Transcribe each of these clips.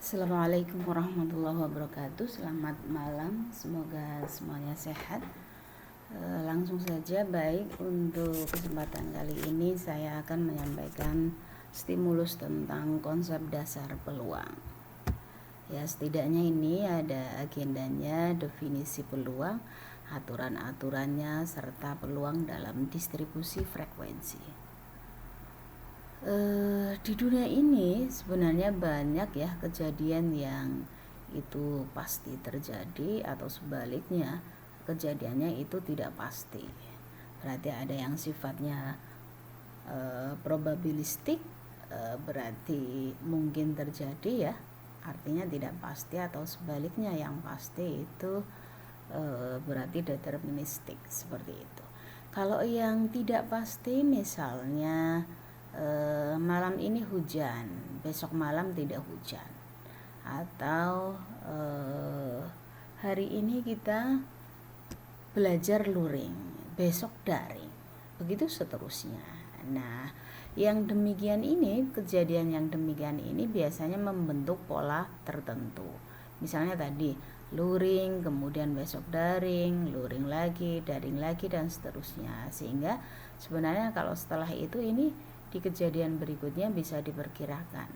Assalamualaikum warahmatullahi wabarakatuh. Selamat malam, semoga semuanya sehat. Langsung saja, baik, untuk kesempatan kali ini saya akan menyampaikan stimulus tentang konsep dasar peluang. Ya, setidaknya ini ada agendanya, definisi peluang, aturan-aturannya, serta peluang dalam distribusi frekuensi. Di dunia ini sebenarnya banyak ya kejadian yang itu pasti terjadi, atau sebaliknya kejadiannya itu tidak pasti. Berarti ada yang sifatnya probabilistik, berarti mungkin terjadi ya, artinya tidak pasti, atau sebaliknya yang pasti itu berarti deterministik, seperti itu. Kalau yang tidak pasti, misalnya malam ini hujan, besok malam tidak hujan, atau hari ini kita belajar luring, besok daring, begitu seterusnya. Nah, yang demikian ini, kejadian yang demikian ini biasanya membentuk pola tertentu. Misalnya tadi luring, kemudian besok daring, luring lagi, daring lagi, dan seterusnya. Sehingga sebenarnya kalau setelah itu, ini di kejadian berikutnya bisa diperkirakan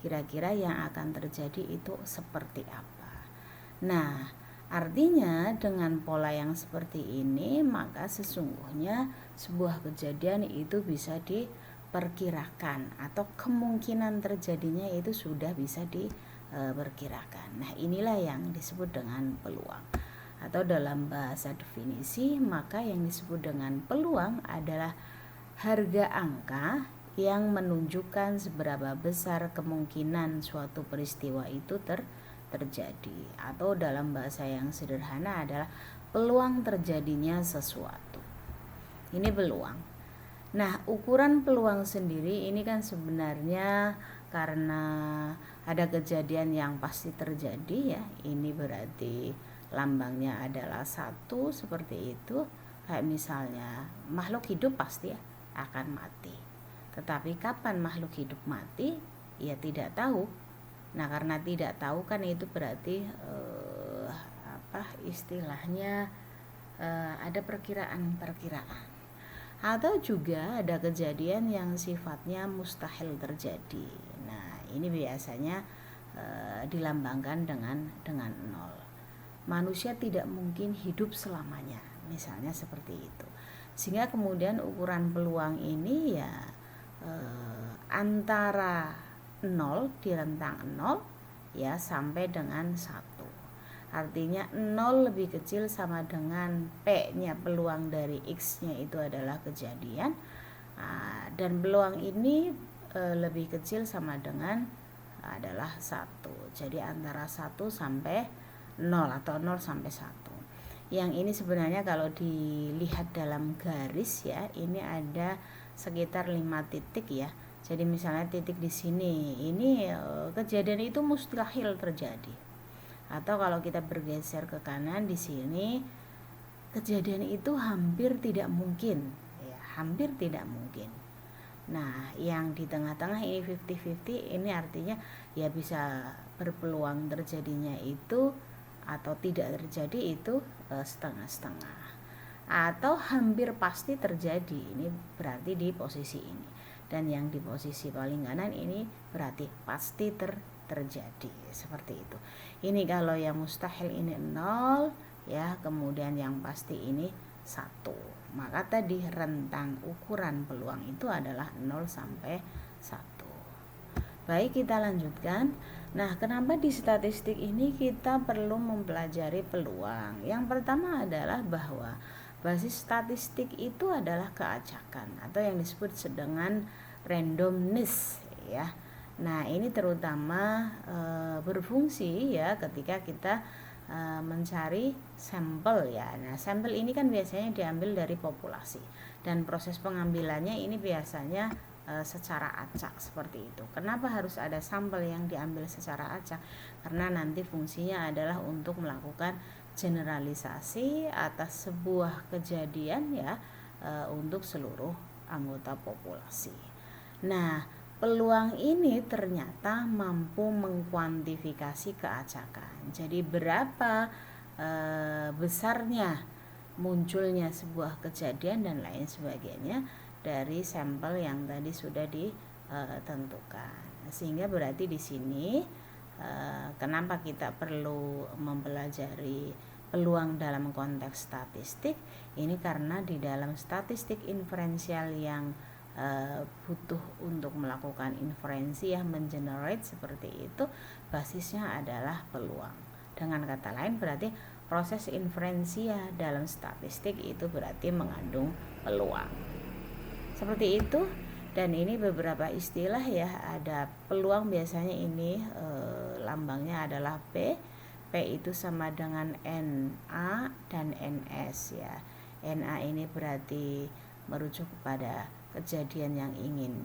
kira-kira yang akan terjadi itu seperti apa. Nah, artinya dengan pola yang seperti ini, maka sesungguhnya sebuah kejadian itu bisa diperkirakan, atau kemungkinan terjadinya itu sudah bisa diperkirakan. Nah, inilah yang disebut dengan peluang. Atau dalam bahasa definisi, maka yang disebut dengan peluang adalah harga angka yang menunjukkan seberapa besar kemungkinan suatu peristiwa itu terjadi, atau dalam bahasa yang sederhana adalah peluang terjadinya sesuatu. Ini peluang. Nah, ukuran peluang sendiri ini kan sebenarnya karena ada kejadian yang pasti terjadi ya. Ini berarti lambangnya adalah 1, seperti itu. Kayak misalnya makhluk hidup pasti akan mati. Tetapi kapan makhluk hidup mati? Ya tidak tahu. Nah, karena tidak tahu kan itu berarti istilahnya ada perkiraan-perkiraan. Atau juga ada kejadian yang sifatnya mustahil terjadi. Nah, ini biasanya dilambangkan dengan 0. Manusia tidak mungkin hidup selamanya, misalnya seperti itu. Sehingga kemudian ukuran peluang ini ya antara 0, di rentang 0 ya sampai dengan 1. Artinya 0 lebih kecil sama dengan P-nya, peluang dari X-nya itu adalah kejadian, dan peluang ini lebih kecil sama dengan adalah 1. Jadi antara 1 sampai 0 atau 0 sampai 1. Yang ini sebenarnya kalau dilihat dalam garis ya, ini ada sekitar 5 titik ya. Jadi misalnya titik di sini, ini kejadian itu mustahil terjadi. Atau kalau kita bergeser ke kanan di sini, kejadian itu hampir tidak mungkin ya, hampir tidak mungkin. Nah, yang di tengah-tengah ini 50-50, ini artinya ya bisa berpeluang terjadinya itu atau tidak terjadi itu setengah-setengah, atau hampir pasti terjadi, ini berarti di posisi ini. Dan yang di posisi paling kanan ini berarti pasti terjadi, seperti itu. Ini kalau yang mustahil ini 0 ya, kemudian yang pasti ini 1. Maka tadi rentang ukuran peluang itu adalah 0 sampai 1. Baik, kita lanjutkan. Nah, kenapa di statistik ini kita perlu mempelajari peluang? Yang pertama adalah bahwa basis statistik itu adalah keacakan, atau yang disebut dengan randomness ya. Nah, ini terutama berfungsi ya ketika kita mencari sampel ya. Nah, sampel ini kan biasanya diambil dari populasi, dan proses pengambilannya ini biasanya secara acak, seperti itu. Kenapa harus ada sampel yang diambil secara acak? Karena nanti fungsinya adalah untuk melakukan generalisasi atas sebuah kejadian ya, untuk seluruh anggota populasi. Nah, peluang ini ternyata mampu mengkuantifikasi keacakan. Jadi berapa besarnya munculnya sebuah kejadian dan lain sebagainya dari sampel yang tadi sudah ditentukan. Sehingga berarti di sini kenapa kita perlu mempelajari peluang dalam konteks statistik ini, karena di dalam statistik inferensial yang butuh untuk melakukan inferensi ya, mengenerate seperti itu, basisnya adalah peluang. Dengan kata lain berarti proses inferensi ya dalam statistik itu berarti mengandung peluang. Seperti itu. Dan ini beberapa istilah ya, ada peluang biasanya ini lambangnya adalah P. P itu sama dengan NA dan NS ya. NA ini berarti merujuk kepada kejadian yang ingin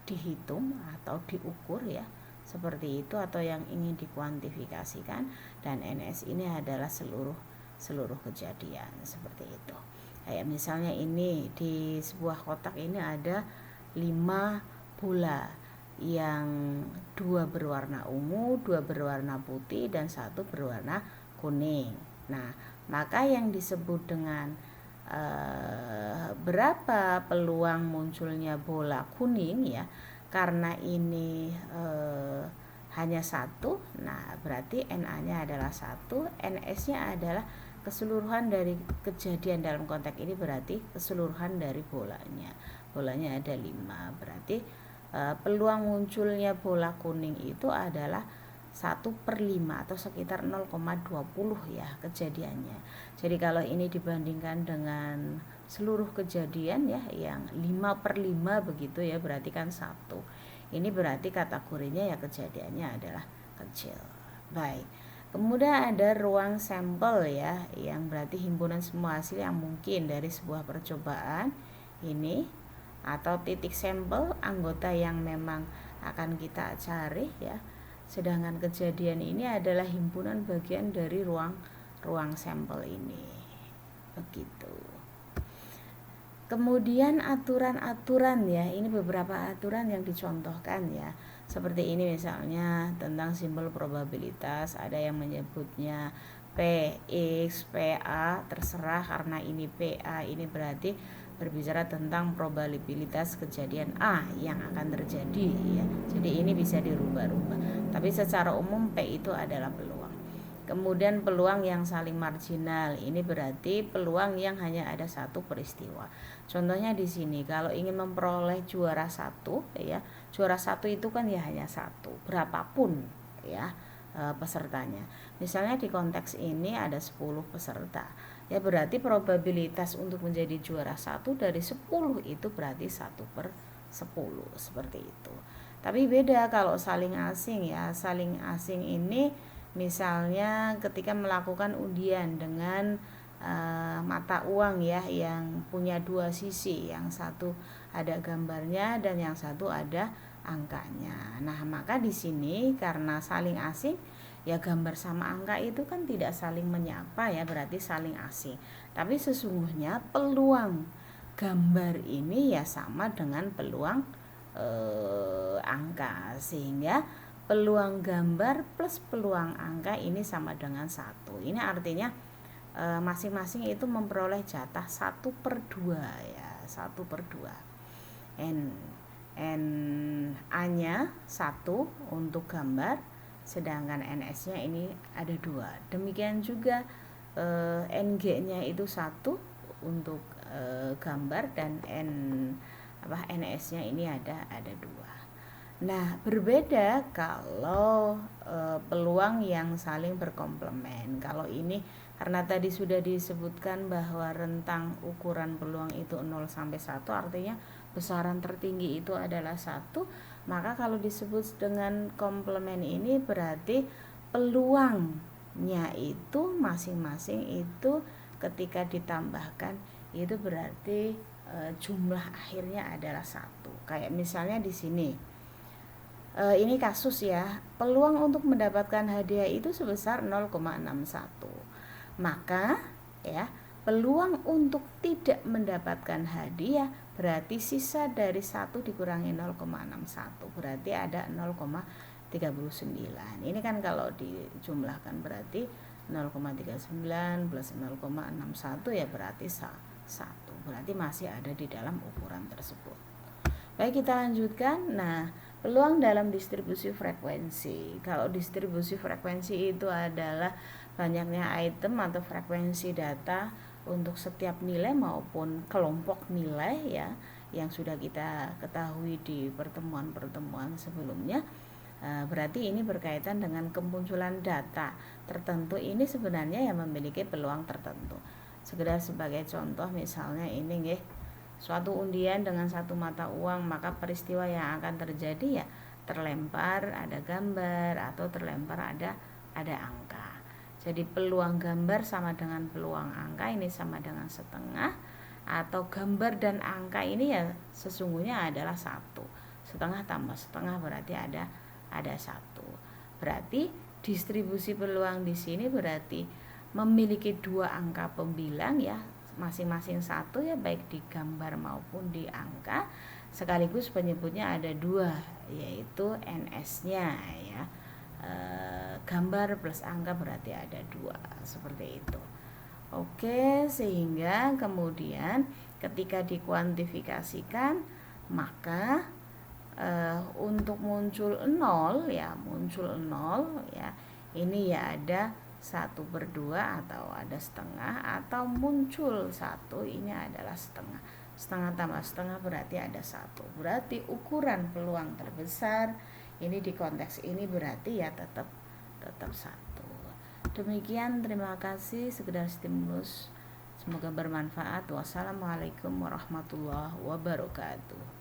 dihitung atau diukur ya, seperti itu, atau yang ingin dikuantifikasikan, dan NS ini adalah seluruh kejadian seperti itu. Kayak misalnya ini di sebuah kotak ini ada 5 bola yang 2 berwarna ungu, 2 berwarna putih, dan 1 berwarna kuning. Nah, maka yang disebut dengan berapa peluang munculnya bola kuning ya, karena ini hanya 1, nah berarti NA-nya adalah 1, NS-nya adalah keseluruhan dari kejadian dalam konteks ini, berarti keseluruhan dari bolanya ada 5, berarti peluang munculnya bola kuning itu adalah 1/5 atau sekitar 0,20 ya kejadiannya. Jadi kalau ini dibandingkan dengan seluruh kejadian ya yang 5/5 begitu ya, berarti kan 1. Ini berarti kategorinya ya kejadiannya adalah kecil. Baik. Kemudian ada ruang sampel ya, yang berarti himpunan semua hasil yang mungkin dari sebuah percobaan ini, atau titik sampel anggota yang memang akan kita cari ya. Sedangkan kejadian ini adalah himpunan bagian dari ruang sampel ini. Begitu. Kemudian aturan-aturan ya, ini beberapa aturan yang dicontohkan ya. Seperti ini misalnya tentang simbol probabilitas, ada yang menyebutnya PX, PA, terserah, karena ini PA ini berarti berbicara tentang probabilitas kejadian A yang akan terjadi ya. Jadi ini bisa dirubah-rubah. Tapi secara umum P itu adalah peluang. Kemudian peluang yang saling marginal, ini berarti peluang yang hanya ada satu peristiwa. Contohnya di sini kalau ingin memperoleh juara 1 ya, juara 1 itu kan ya hanya 1, berapapun ya pesertanya. Misalnya di konteks ini ada 10 peserta. Ya berarti probabilitas untuk menjadi juara 1 dari 10 itu berarti 1/10 seperti itu. Tapi beda kalau saling asing ya. Saling asing ini misalnya ketika melakukan undian dengan mata uang ya yang punya 2 sisi, yang satu ada gambarnya dan yang satu ada angkanya. Nah, maka di sini karena saling asing ya, gambar sama angka itu kan tidak saling menyapa ya, berarti saling asing. Tapi sesungguhnya peluang gambar ini ya sama dengan peluang angka, sehingga peluang gambar plus peluang angka ini sama dengan 1. Ini artinya masing-masing itu memperoleh jatah 1/2 ya, 1/2. A-nya 1 untuk gambar, sedangkan NS-nya ini ada 2. Demikian juga NG-nya itu 1 untuk gambar, dan NS-nya ini ada 2. Nah, berbeda kalau peluang yang saling berkomplement. Kalau ini karena tadi sudah disebutkan bahwa rentang ukuran peluang itu 0 sampai 1, artinya besaran tertinggi itu adalah 1, maka kalau disebut dengan komplement ini berarti peluangnya itu masing-masing itu ketika ditambahkan itu berarti jumlah akhirnya adalah 1. Kayak misalnya di sini. Ini kasus ya, peluang untuk mendapatkan hadiah itu sebesar 0,61. Maka ya, peluang untuk tidak mendapatkan hadiah berarti sisa dari 1 dikurangi 0,61 berarti ada 0,39. Ini kan kalau dijumlahkan berarti 0,39 plus 0,61 ya berarti 1. Berarti masih ada di dalam ukuran tersebut. Baik, kita lanjutkan. Nah, peluang dalam distribusi frekuensi. Kalau distribusi frekuensi itu adalah banyaknya item atau frekuensi data untuk setiap nilai maupun kelompok nilai ya, yang sudah kita ketahui di pertemuan-pertemuan sebelumnya. Berarti ini berkaitan dengan kemunculan data tertentu ini sebenarnya yang memiliki peluang tertentu. Sekedar sebagai contoh, misalnya ini nggih, suatu undian dengan satu mata uang, maka peristiwa yang akan terjadi ya terlempar ada gambar atau terlempar ada angka. Jadi peluang gambar sama dengan peluang angka ini sama dengan setengah, atau gambar dan angka ini ya sesungguhnya adalah 1. Setengah tambah setengah berarti ada 1. Berarti distribusi peluang di sini berarti memiliki 2 angka pembilang ya, masing-masing 1 ya, baik di gambar maupun di angka. Sekaligus penyebutnya ada 2, yaitu NS-nya ya. Gambar plus angka berarti ada 2, seperti itu. Oke, sehingga kemudian ketika dikuantifikasikan maka untuk muncul 0 ya, ini ya ada 1/2 atau ada setengah, atau muncul 1 ini adalah setengah. Setengah tambah setengah berarti ada 1. Berarti ukuran peluang terbesar ini di konteks ini berarti ya tetap 1. Demikian, terima kasih, sekedar stimulus. Semoga bermanfaat. Wassalamualaikum warahmatullahi wabarakatuh.